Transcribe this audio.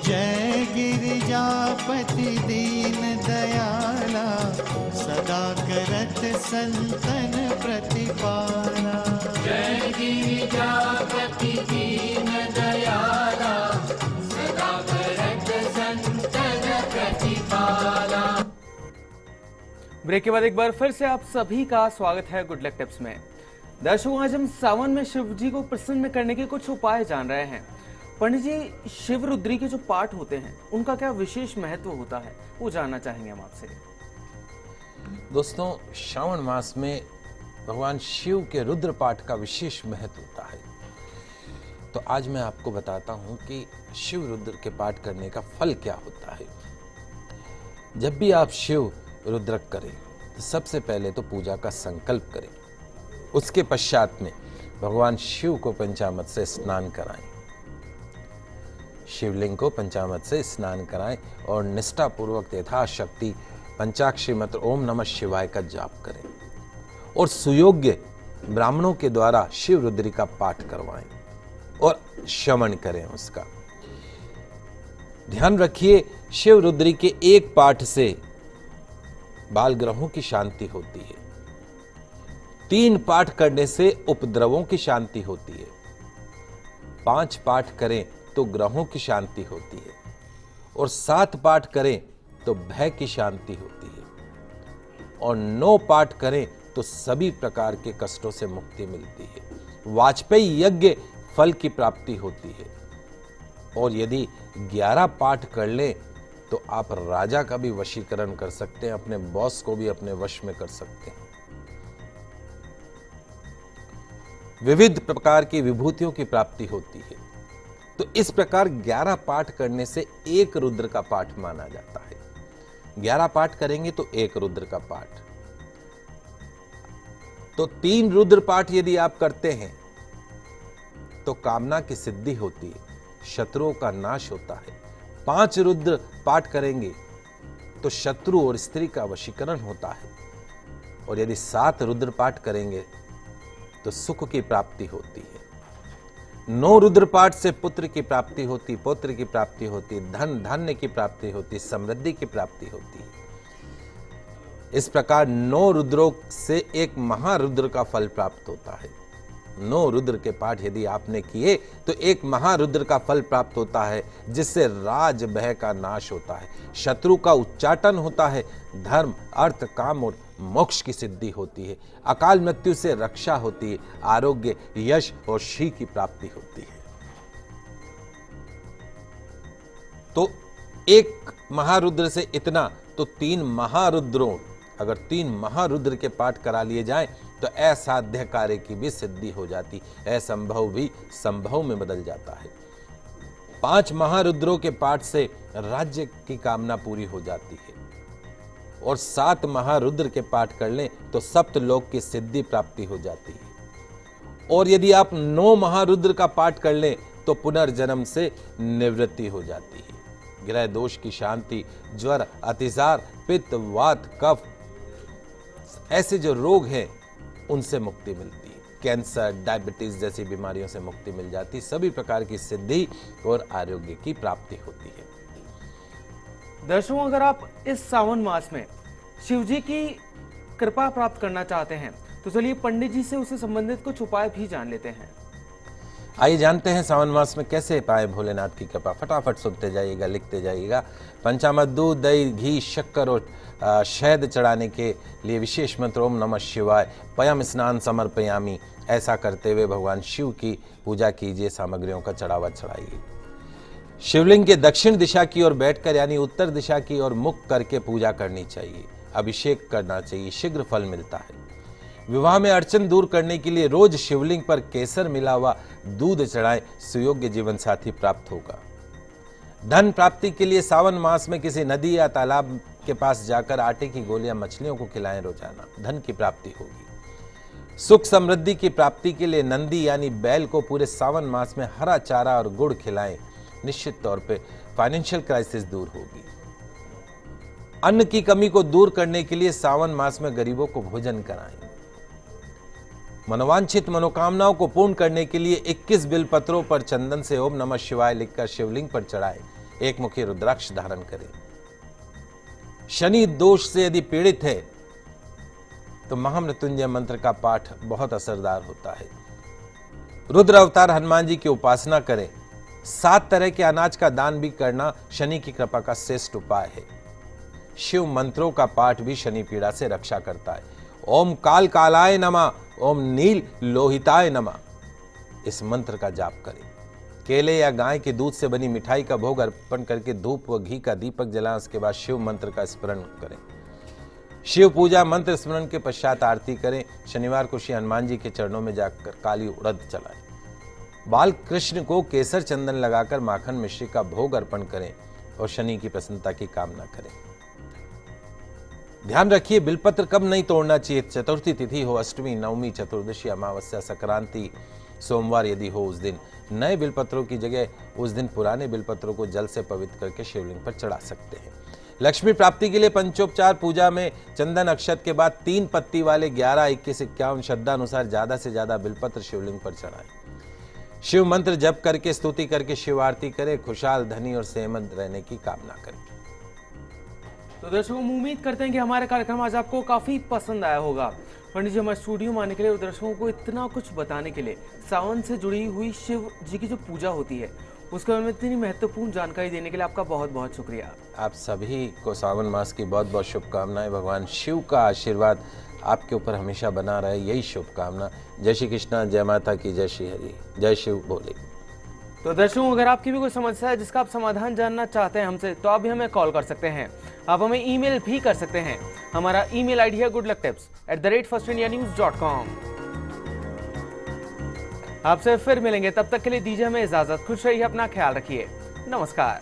जय गिरिजापति दीन दयाला, सदा करत संतन प्रतिपाला। जय गिरिजापति दीन दयाला, सदा करत संतन प्रतिपाला। ब्रेक के बाद एक बार फिर से आप सभी का स्वागत है गुड लक टिप्स में। दर्शकों, आज हम सावन में शिव जी को प्रसन्न करने के कुछ उपाय जान रहे हैं। पंडित जी, शिव रुद्री के जो पाठ होते हैं उनका क्या विशेष महत्व होता है, वो जानना चाहेंगे हम आपसे। दोस्तों, श्रावण मास में भगवान शिव के रुद्र पाठ का विशेष महत्व होता है। तो आज मैं आपको बताता हूं कि शिव रुद्र के पाठ करने का फल क्या होता है। जब भी आप शिव रुद्रक करें तो सबसे पहले तो पूजा का संकल्प करें। उसके पश्चात में भगवान शिव को पंचामृत से स्नान कराएं, शिवलिंग को पंचामृत से स्नान कराएं और निष्ठापूर्वक यथाशक्ति पंचाक्षरी मंत्र ओम नमः शिवाय का जाप करें और सुयोग्य ब्राह्मणों के द्वारा शिव रुद्री का पाठ करवाएं और श्रवण करें उसका। ध्यान रखिए, शिव रुद्री के एक पाठ से बाल ग्रहों की शांति होती है, 3 पाठ करने से उपद्रवों की शांति होती है, 5 पाठ करें तो ग्रहों की शांति होती है और 7 पाठ करें तो भय की शांति होती है और 9 पाठ करें तो सभी प्रकार के कष्टों से मुक्ति मिलती है। वाजपेयी यज्ञ फल की प्राप्ति होती है और यदि 11 पाठ कर लें तो आप राजा का भी वशीकरण कर सकते हैं, अपने बॉस को भी अपने वश में कर सकते हैं। विविध प्रकार की विभूतियों की प्राप्ति होती है। तो इस प्रकार 11 पाठ करने से एक रुद्र का पाठ माना जाता है। 11 पाठ करेंगे तो एक रुद्र का पाठ। तो 3 रुद्र पाठ यदि आप करते हैं तो कामना की सिद्धि होती है, शत्रुओं का नाश होता है। 5 रुद्र पाठ करेंगे तो शत्रु और स्त्री का वशीकरण होता है और यदि 7 रुद्र पाठ करेंगे तो सुख की प्राप्ति होती है। 9 रुद्र पाठ से पुत्र की प्राप्ति होती, पौत्र की प्राप्ति होती, धन धान्य की प्राप्ति होती, समृद्धि की प्राप्ति होती है। इस प्रकार 9 रुद्रों से एक महारुद्र का फल प्राप्त होता है। 9 रुद्र के पाठ यदि आपने किए तो एक महारुद्र का फल प्राप्त होता है, जिससे राज भय का नाश होता है, शत्रु का उच्चाटन होता है, धर्म अर्थ काम और मोक्ष की सिद्धि होती है, अकाल मृत्यु से रक्षा होती है, आरोग्य यश और श्री की प्राप्ति होती है। तो एक महारुद्र से इतना, तो 3 महारुद्रों, अगर 3 महारुद्र के पाठ करा लिए जाएं तो असाध्य कार्य की भी सिद्धि हो जाती, असंभव भी संभव में बदल जाता है। 5 महारुद्रों के पाठ से राज्य की कामना पूरी हो जाती है और 7 महारुद्र के पाठ कर लें तो सप्तलोक की सिद्धि प्राप्ति हो जाती है और यदि आप 9 महारुद्र का पाठ कर लें तो पुनर्जन्म से निवृत्ति हो जाती है। ग्रह दोष की शांति, ज्वर, अतिसार, पित्त, वात, कफ, ऐसे जो रोग हैं उनसे मुक्ति मिलती है। कैंसर, डायबिटीज जैसी बीमारियों से मुक्ति मिल जाती, सभी प्रकार की सिद्धि और आरोग्य की प्राप्ति होती है। दर्शकों, अगर आप इस सावन मास में शिव जी की कृपा प्राप्त करना चाहते हैं तो चलिए पंडित जी से उससे संबंधित कुछ उपाय भी जान लेते हैं। आइए जानते हैं सावन मास में कैसे पाए भोलेनाथ की कृपा। फटाफट सुनते जाइएगा, लिखते जाइएगा। पंचामृत, दूध, दही, घी, शक्कर और शहद चढ़ाने के लिए विशेष मंत्र ओम नमः शिवाय, पयम स्नान समर्पयामी। ऐसा करते हुए भगवान शिव की पूजा कीजिए, सामग्रियों का चढ़ावा चढ़ाइए। शिवलिंग के दक्षिण दिशा की ओर बैठकर यानी उत्तर दिशा की ओर मुख करके पूजा करनी चाहिए। अभिषेक करना चाहिए, शीघ्र फल मिलता है। विवाह में अड़चन दूर करने के लिए रोज शिवलिंग पर केसर मिला हुआ दूध चढ़ाएं, सुयोग्य जीवन साथी प्राप्त होगा। धन प्राप्ति के लिए सावन मास में किसी नदी या तालाब के पास जाकर आटे की गोलियां मछलियों को खिलाएं रोजाना, धन की प्राप्ति होगी। सुख समृद्धि की प्राप्ति के लिए नंदी यानी बैल को पूरे सावन मास में हरा चारा और गुड़ खिलाएं, निश्चित तौर पे फाइनेंशियल क्राइसिस दूर होगी। अन्न की कमी को दूर करने के लिए सावन मास में गरीबों को भोजन कराएं। मनोवांछित मनोकामनाओं को पूर्ण करने के लिए 21 बिल पत्रों पर चंदन से ओम नमः शिवाय लिखकर शिवलिंग पर चढ़ाएं। एक मुखी रुद्राक्ष धारण करें। शनि दोष से यदि पीड़ित है तो महामृत्युंजय मंत्र का पाठ बहुत असरदार होता है। रुद्र अवतार हनुमान जी की उपासना करें। 7 तरह के अनाज का दान भी करना शनि की कृपा का श्रेष्ठ उपाय है। शिव मंत्रों का पाठ भी शनि पीड़ा से रक्षा करता है। ओम काल कालाय नमः, ओम नील लोहिताय नमः, इस मंत्र का जाप करें। केले या गाय के दूध से बनी मिठाई का भोग अर्पण करके धूप व घी का दीपक जलाएं। उसके बाद शिव मंत्र का स्मरण करें। शिव पूजा मंत्र स्मरण के पश्चात आरती करें। शनिवार को श्री हनुमान जी के चरणों में जाकर काली उड़द चलाएं। बाल कृष्ण को केसर चंदन लगाकर माखन मिश्री का भोग अर्पण करें और शनि की प्रसन्नता की कामना करें। ध्यान रखिए, बिलपत्र कब नहीं तोड़ना चाहिए। चतुर्थी तिथि हो, अष्टमी, नवमी, चतुर्दशी, अमावस्या, संक्रांति, सोमवार यदि हो, उस दिन नए बिलपत्रों की जगह उस दिन पुराने बिलपत्रों को जल से पवित्र करके शिवलिंग पर चढ़ा सकते हैं। लक्ष्मी प्राप्ति के लिए पंचोपचार पूजा में चंदन अक्षत के बाद 3 पत्ती वाले 11, 21, 51 श्रद्धा अनुसार ज्यादा से ज्यादा बिलपत्र शिवलिंग पर चढ़ाएं। शिव मंत्र जप करके स्तुति करके शिव आरती करें। खुशहाल, धनी और सेहतमंद रहने की कामना करें। तो दर्शकों, हम उम्मीद करते हैं कि हमारा कार्यक्रम आज आपको काफी पसंद आया होगा। पंडित जी हमारे स्टूडियो में आने के लिए और दर्शकों को इतना कुछ बताने के लिए, सावन से जुड़ी हुई शिव जी की जो पूजा होती है उसके बारे में इतनी महत्वपूर्ण जानकारी देने के लिए आपका बहुत बहुत शुक्रिया। आप सभी को सावन मास की बहुत बहुत शुभकामनाएं। भगवान शिव का आशीर्वाद आपके ऊपर हमेशा बना रहे, यही शुभकामना। जय श्री कृष्णा, जय माता की, जय श्री हरि, जय शिव बोले। तो दर्शकों, अगर आपकी भी कोई समस्या है जिसका आप समाधान जानना चाहते हैं हमसे, तो आप भी हमें कॉल कर सकते हैं। आप हमें ईमेल भी कर सकते हैं। हमारा ईमेल आईडी है goodlucktips@firstindianews.com। आपसे फिर मिलेंगे, तब तक के लिए दीजिए हमें इजाजत। खुश रहिए, अपना ख्याल रखिए। नमस्कार।